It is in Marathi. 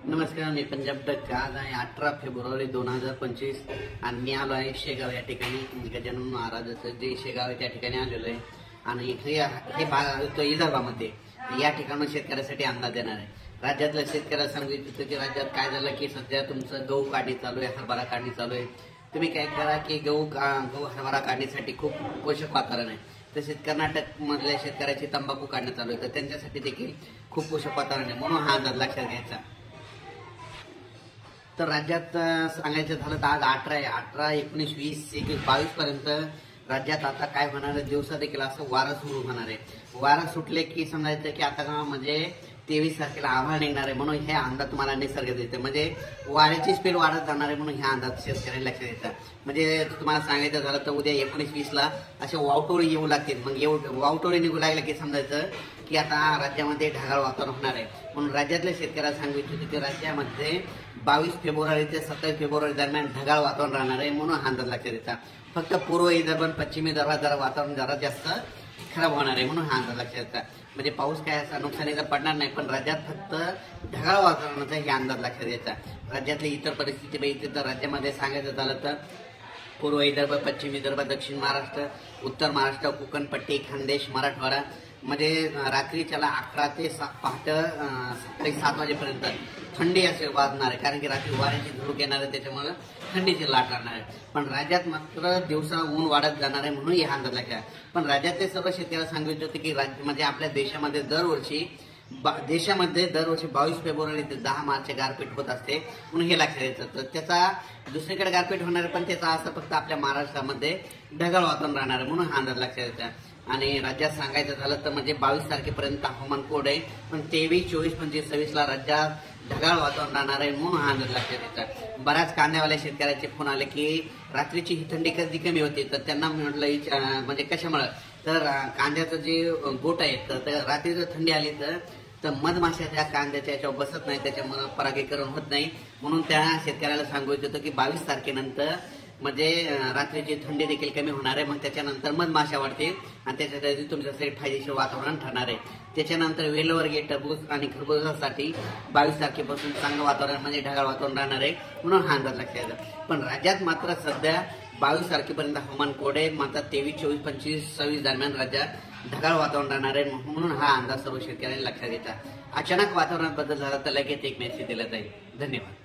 नमस्कार, मी पंजाब डक. आज आहे 18 फेब्रुवारी 2025 आणि मी आलो आहे शेगाव या ठिकाणी. गजानन महाराजाचं जे शेगाव आहे त्या ठिकाणी आलेलो आहे आणि हे भाग विदर्भामध्ये या ठिकाणी शेतकऱ्यासाठी अंदाज देणार आहे. राज्यातल्या शेतकऱ्याला सांगितलं की राज्यात काय झालं की सध्या तुमचं गहू काढणी चालू आहे, हरभरा काढणी चालू आहे. तुम्ही काय करा की गहू हरभरा काढणीसाठी खूप पोषक वातावरण आहे. तसेच कर्नाटक मधल्या शेतकऱ्याची तंबाखू काढणं चालू आहे, तर त्यांच्यासाठी देखील खूप पोषक वातावरण आहे, म्हणून हा अंदाज लक्षात घ्यायचा. तर राज्यात सांगायचं झालं तर आज 18, 19, 20, 21, 22 पर्यंत राज्यात आता काय होणार आहे, दिवसा देखील असं वारं सुरू होणार आहे. वारं सुटले की समजायचं की आता म्हणजे 23 तारखेला आभाळ निघणार आहे, म्हणून हे अंदाज तुम्हाला निसर्ग देते. म्हणजे वाऱ्याची स्पीड वाढत जाणार आहे, म्हणून हे अंदाज शेतकऱ्यांना लक्षात येतात. म्हणजे तुम्हाला सांगायचं झालं तर उद्या 19, 20ला असे वावटोळी येऊ लागतील. मग वावटोळी निघू लागले की समजायचं की आता राज्यामध्ये ढगाळ वातावरण होणार आहे. म्हणून राज्यातल्या शेतकऱ्याला सांगितलं की राज्यामध्ये 22 फेब्रुवारी ते 27 फेब्रुवारी दरम्यान ढगाळ वातावरण राहणार आहे, म्हणून हा अंदाज लक्षात येतात. फक्त पूर्व विदर्भ आणि पश्चिमी विदर्भात जरा वातावरण जरा जास्त खराब होणार आहे, म्हणून हा अंदाज लक्षात येतात. म्हणजे पाऊस काय असा नुकसानीचा पडणार नाही, पण राज्यात फक्त ढगाळ वातावरणाचा हे अंदाज लक्षात येतात. राज्यातली इतर परिस्थिती बघितली तर राज्यामध्ये सांगायचं झालं तर पूर्व विदर्भ, पश्चिम विदर्भ, दक्षिण महाराष्ट्र, उत्तर महाराष्ट्र, कोकणपट्टी, खानदेश, मराठवाडा मध्ये रात्रीच्याला 11 ते पहाटे सकाळी 7 वाजेपर्यंत थंडी असे वाजणार आहे, कारण की रात्री वाऱ्याची झुळूक येणार आहे, त्याच्यामुळे थंडीची लाट राहणार आहे. पण राज्यात मात्र दिवसा ऊन वाढत जाणार आहे, म्हणून हा अंदाज लक्षात. पण राज्यातले सर्व शेतकऱ्याला सांगितलं होतं की म्हणजे आपल्या देशामध्ये दरवर्षी 22 फेब्रुवारी ते 10 मार्च गारपीट होत असते, म्हणून हे लक्षात येतं. तर त्याचा दुसरीकडे गारपीट होणार आहे, पण त्याचा असं फक्त आपल्या महाराष्ट्रामध्ये ढगाळ वातावरण राहणार आहे, म्हणून हा अंदाज लक्षात येतं. आणि राज्यात सांगायचं झालं तर म्हणजे 22 तारखेपर्यंत हवामान कोरडं आहे, पण 23, 24, 25, 26ला राज्यात ढगाळ वातावरण राहणार आहे, म्हणून हा अंदाज लक्षात येतात. बऱ्याच कांद्यावाल्या शेतकऱ्याचे फोन आले की रात्रीची ही थंडी कधी कमी होती, तर त्यांना म्हटलं म्हणजे कशामुळे, तर कांद्याचं जे गोट आहे तर रात्री जर थंडी आली तर मधमाशा त्या कांद्याच्या याच्यावर बसत नाही, त्याच्यामुळे परागीकरण होत नाही. म्हणून त्या शेतकऱ्याला सांगायचं होतं की 22 तारखेनंतर म्हणजे रात्रीची थंडी देखील कमी होणार आहे, मग त्याच्यानंतर मधमाशा वाढतील आणि त्याच्यासाठी तुमच्यासाठी फायदेशीर वातावरण ठरणार आहे. त्याच्यानंतर वेलवर्गीय टरबूज आणि खरबुजासाठी 22 तारखेपासून चांगलं वातावरण म्हणजे ढगाळ वातावरण राहणार आहे, म्हणून हा अंदाज लक्षात येतो. पण राज्यात मात्र सध्या 22 तारखेपर्यंत हवामान कोरडे आहे, मात्र 23, 24, 25, 26 दरम्यान राज्यात ढगाळ वातावरण राहणार आहे, म्हणून हा अंदाज सर्व शेतकऱ्यांनी लक्षात येतात. अचानक वातावरणात बदल झाला तर लगेच एक मेसेज दिला जाईल. धन्यवाद.